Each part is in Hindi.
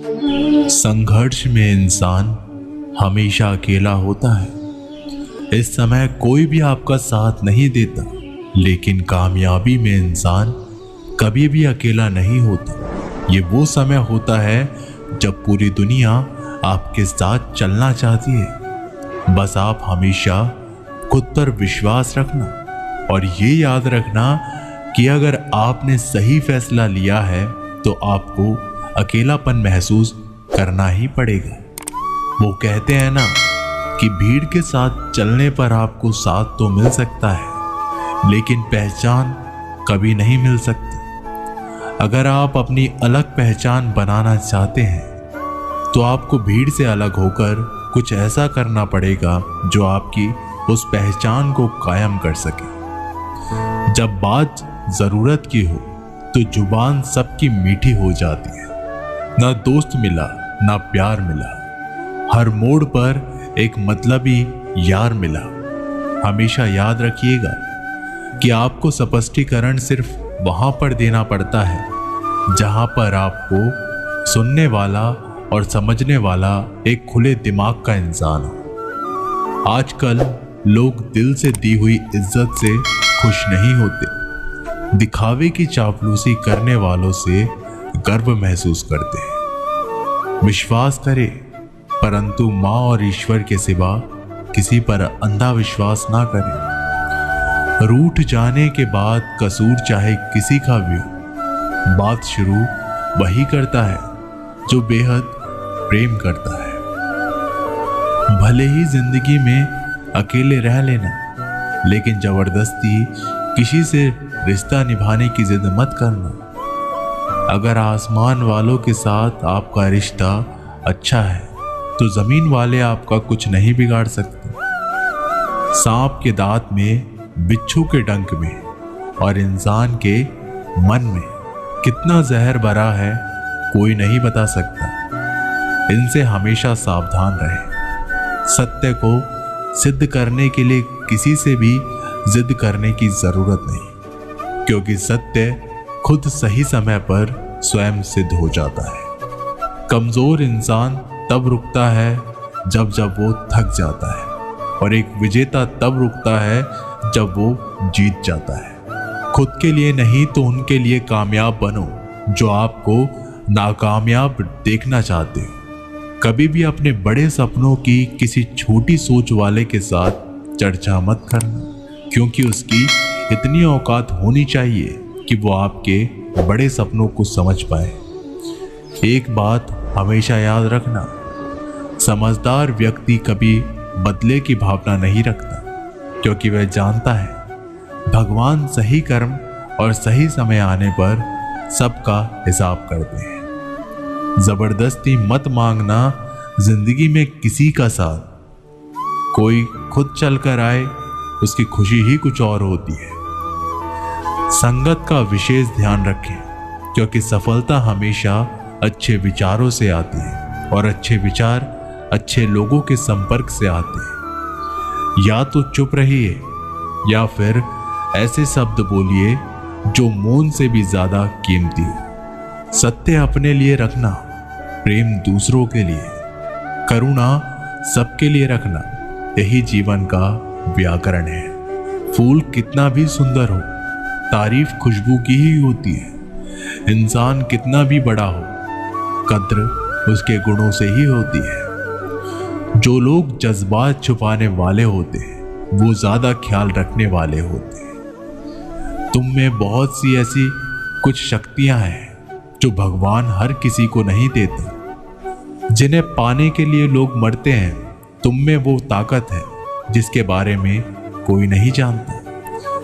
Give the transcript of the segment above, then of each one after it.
संघर्ष में इंसान हमेशा अकेला होता है। इस समय कोई भी आपका साथ नहीं देता, लेकिन कामयाबी में इंसान कभी भी अकेला नहीं होता। ये वो समय होता है जब पूरी दुनिया आपके साथ चलना चाहती है। बस आप हमेशा खुद पर विश्वास रखना और ये याद रखना कि अगर आपने सही फैसला लिया है तो आपको अकेलापन महसूस करना ही पड़ेगा। वो कहते हैं ना कि भीड़ के साथ चलने पर आपको साथ तो मिल सकता है, लेकिन पहचान कभी नहीं मिल सकती। अगर आप अपनी अलग पहचान बनाना चाहते हैं तो आपको भीड़ से अलग होकर कुछ ऐसा करना पड़ेगा जो आपकी उस पहचान को कायम कर सके। जब बात जरूरत की हो तो जुबान सबकी मीठी हो जाती है। ना दोस्त मिला ना प्यार मिला, हर मोड़ पर एक मतलबी यार मिला। हमेशा याद रखिएगा कि आपको स्पष्टीकरण सिर्फ वहां पर देना पड़ता है जहां पर आपको सुनने वाला और समझने वाला एक खुले दिमाग का इंसान हो। आजकल लोग दिल से दी हुई इज्जत से खुश नहीं होते, दिखावे की चापलूसी करने वालों से गर्व महसूस करते हैं। विश्वास करें, परंतु माँ और ईश्वर के सिवा किसी पर अंधा विश्वास ना करें। रूठ जाने के बाद कसूर चाहे किसी का भी हो, बात शुरू वही करता है जो बेहद प्रेम करता है। भले ही जिंदगी में अकेले रह लेना, लेकिन जबरदस्ती किसी से रिश्ता निभाने की जिद मत करना। अगर आसमान वालों के साथ आपका रिश्ता अच्छा है तो जमीन वाले आपका कुछ नहीं बिगाड़ सकते। सांप के दांत में, बिच्छू के डंक में और इंसान के मन में कितना जहर भरा है कोई नहीं बता सकता। इनसे हमेशा सावधान रहें। सत्य को सिद्ध करने के लिए किसी से भी जिद करने की जरूरत नहीं, क्योंकि सत्य खुद सही समय पर स्वयं सिद्ध हो जाता है। कमजोर इंसान तब रुकता है जब वो थक जाता है, और एक विजेता तब रुकता है जब वो जीत जाता है। खुद के लिए नहीं तो उनके लिए कामयाब बनो जो आपको नाकामयाब देखना चाहते हो। कभी भी अपने बड़े सपनों की किसी छोटी सोच वाले के साथ चर्चा मत करना, क्योंकि उसकी इतनी औकात होनी चाहिए कि वो आपके बड़े सपनों को समझ पाए। एक बात हमेशा याद रखना, समझदार व्यक्ति कभी बदले की भावना नहीं रखता, क्योंकि वह जानता है भगवान सही कर्म और सही समय आने पर सबका हिसाब करते हैं। जबरदस्ती मत मांगना जिंदगी में किसी का साथ। कोई खुद चलकर आए, उसकी खुशी ही कुछ और होती है। संगत का विशेष ध्यान रखें, क्योंकि सफलता हमेशा अच्छे विचारों से आती है और अच्छे विचार अच्छे लोगों के संपर्क से आते हैं। या तो चुप रहिए या फिर ऐसे शब्द बोलिए जो मौन से भी ज्यादा कीमती हो। सत्य अपने लिए रखना, प्रेम दूसरों के लिए, करुणा सबके लिए रखना, यही जीवन का व्याकरण है। फूल कितना भी सुंदर हो, तारीफ खुशबू की ही होती है। इंसान कितना भी बड़ा हो, कद्र उसके गुणों से ही होती है। जो लोग जज्बात छुपाने वाले होते हैं वो ज्यादा ख्याल रखने वाले होते हैं। तुम में बहुत सी ऐसी कुछ शक्तियां हैं जो भगवान हर किसी को नहीं देता। जिन्हें पाने के लिए लोग मरते हैं, तुम में वो ताकत है जिसके बारे में कोई नहीं जानता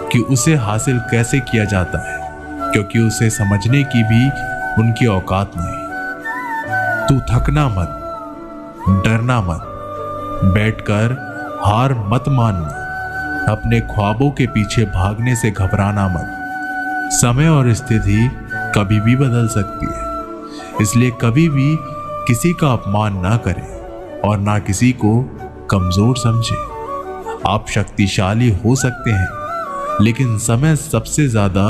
कि उसे हासिल कैसे किया जाता है, क्योंकि उसे समझने की भी उनकी औकात नहीं। तू थकना मत, डरना मत, बैठकर हार मत मानना, अपने ख्वाबों के पीछे भागने से घबराना मत। समय और स्थिति कभी भी बदल सकती है, इसलिए कभी भी किसी का अपमान ना करें और ना किसी को कमजोर समझें। आप शक्तिशाली हो सकते हैं, लेकिन समय सबसे ज्यादा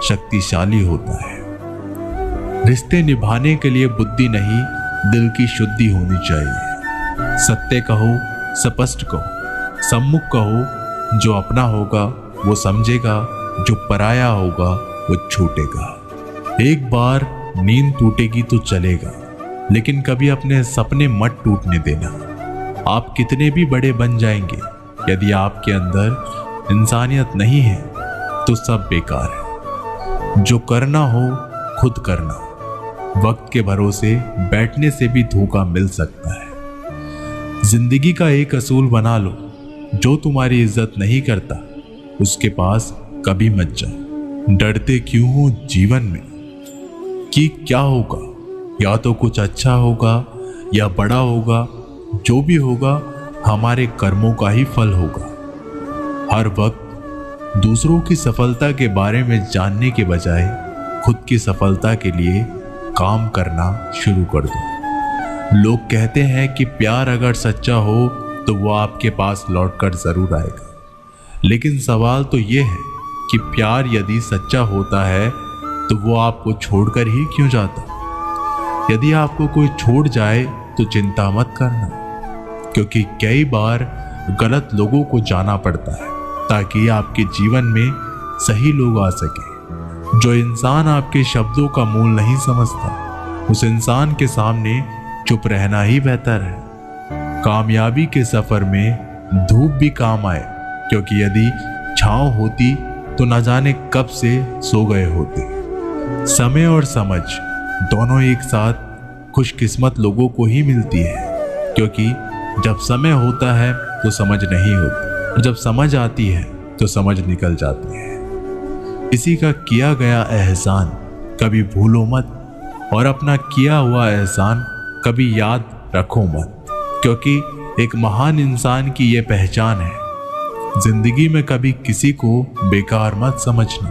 शक्तिशाली होता है। रिश्ते निभाने के लिए बुद्धि नहीं, दिल की शुद्धि होनी चाहिए। सत्य कहो, स्पष्ट कहो, सम्मुख कहो। जो अपना होगा वो समझेगा, जो पराया होगा वो छूटेगा। एक बार नींद टूटेगी तो चलेगा, लेकिन कभी अपने सपने मत टूटने देना। आप कितने भी बड़े बन जाएंगे, यदि आपके अंदर इंसानियत नहीं है तो सब बेकार है। जो करना हो खुद करना। वक्त के भरोसे बैठने से भी धोखा मिल सकता है। जिंदगी का एक असूल बना लो, जो तुम्हारी इज्जत नहीं करता उसके पास कभी मत जाओ। डरते क्यों हो जीवन में कि क्या होगा? या तो कुछ अच्छा होगा या बड़ा होगा। जो भी होगा हमारे कर्मों का ही फल होगा। हर वक्त दूसरों की सफलता के बारे में जानने के बजाय खुद की सफलता के लिए काम करना शुरू कर दो। लोग कहते हैं कि प्यार अगर सच्चा हो तो वो आपके पास लौटकर जरूर आएगा, लेकिन सवाल तो ये है कि प्यार यदि सच्चा होता है तो वो आपको छोड़कर ही क्यों जाता? यदि आपको कोई छोड़ जाए तो चिंता मत करना, क्योंकि कई बार गलत लोगों को जाना पड़ता है ताकि आपके जीवन में सही लोग आ सके। जो इंसान आपके शब्दों का मूल नहीं समझता, उस इंसान के सामने चुप रहना ही बेहतर है। कामयाबी के सफर में धूप भी काम आए, क्योंकि यदि छांव होती तो न जाने कब से सो गए होते। समय और समझ दोनों एक साथ खुशकिस्मत लोगों को ही मिलती है, क्योंकि जब समय होता है तो समझ नहीं होती, और जब समझ आती है तो समझ निकल जाती है। किसी का किया गया एहसान कभी भूलो मत, और अपना किया हुआ एहसान कभी याद रखो मत, क्योंकि एक महान इंसान की यह पहचान है। जिंदगी में कभी किसी को बेकार मत समझना,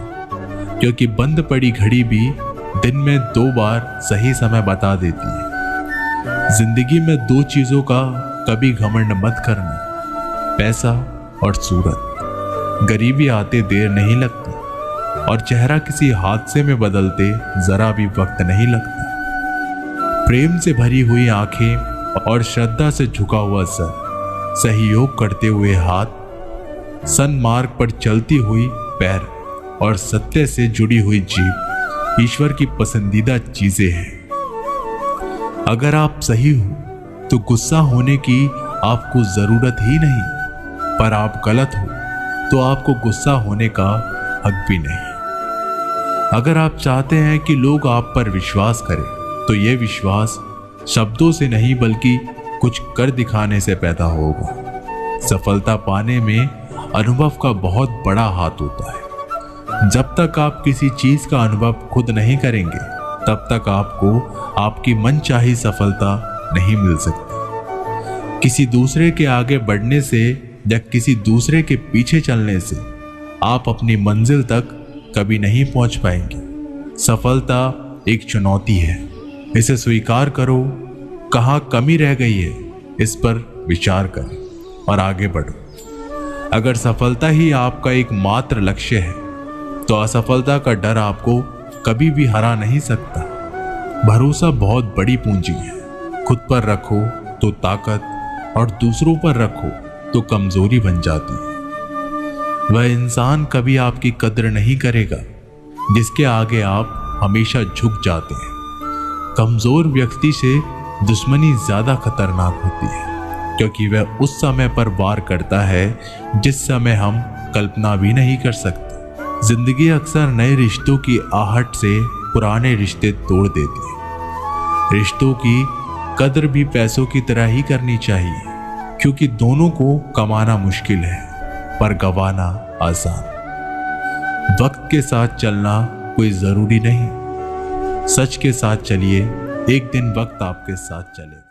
क्योंकि बंद पड़ी घड़ी भी दिन में 2 बार सही समय बता देती है। जिंदगी में 2 चीजों का कभी घमंड मत करना, पैसा और सूरत। गरीबी आते देर नहीं लगती, और चेहरा किसी हादसे में बदलते जरा भी वक्त नहीं लगता। प्रेम से भरी हुई आंखें और श्रद्धा से झुका हुआ सर, सहयोग करते हुए हाथ, सन्मार्ग पर चलती हुई पैर और सत्य से जुड़ी हुई जीभ ईश्वर की पसंदीदा चीजें हैं। अगर आप सही हो तो गुस्सा होने की आपको जरूरत ही नहीं, पर आप गलत हो तो आपको गुस्सा होने का हक भी नहीं। अगर आप चाहते हैं कि लोग आप पर विश्वास करें, तो यह विश्वास शब्दों से नहीं बल्कि कुछ कर दिखाने से पैदा होगा। सफलता पाने में अनुभव का बहुत बड़ा हाथ होता है। जब तक आप किसी चीज का अनुभव खुद नहीं करेंगे, तब तक आपको आपकी मनचाही सफलता नहीं मिल सकती। किसी दूसरे के आगे बढ़ने से या किसी दूसरे के पीछे चलने से आप अपनी मंजिल तक कभी नहीं पहुंच पाएंगे। सफलता एक चुनौती है, इसे स्वीकार करो। कहाँ कमी रह गई है, इस पर विचार करें और आगे बढ़ो। अगर सफलता ही आपका एक मात्र लक्ष्य है, तो असफलता का डर आपको कभी भी हरा नहीं सकता। भरोसा बहुत बड़ी पूंजी है। खुद पर रखो तो ताकत, और दूसरों पर रखो तो कमजोरी बन जाती है। वह इंसान कभी आपकी कद्र नहीं करेगा जिसके आगे आप हमेशा झुक जाते हैं। कमजोर व्यक्ति से दुश्मनी ज्यादा खतरनाक होती है, क्योंकि वह उस समय पर वार करता है जिस समय हम कल्पना भी नहीं कर सकते। जिंदगी अक्सर नए रिश्तों की आहट से पुराने रिश्ते तोड़ देती है। रिश्तों की कद्र भी पैसों की तरह ही करनी चाहिए, क्योंकि दोनों को कमाना मुश्किल है पर गंवाना आसान। वक्त के साथ चलना कोई जरूरी नहीं, सच के साथ चलिए, एक दिन वक्त आपके साथ चलेगा।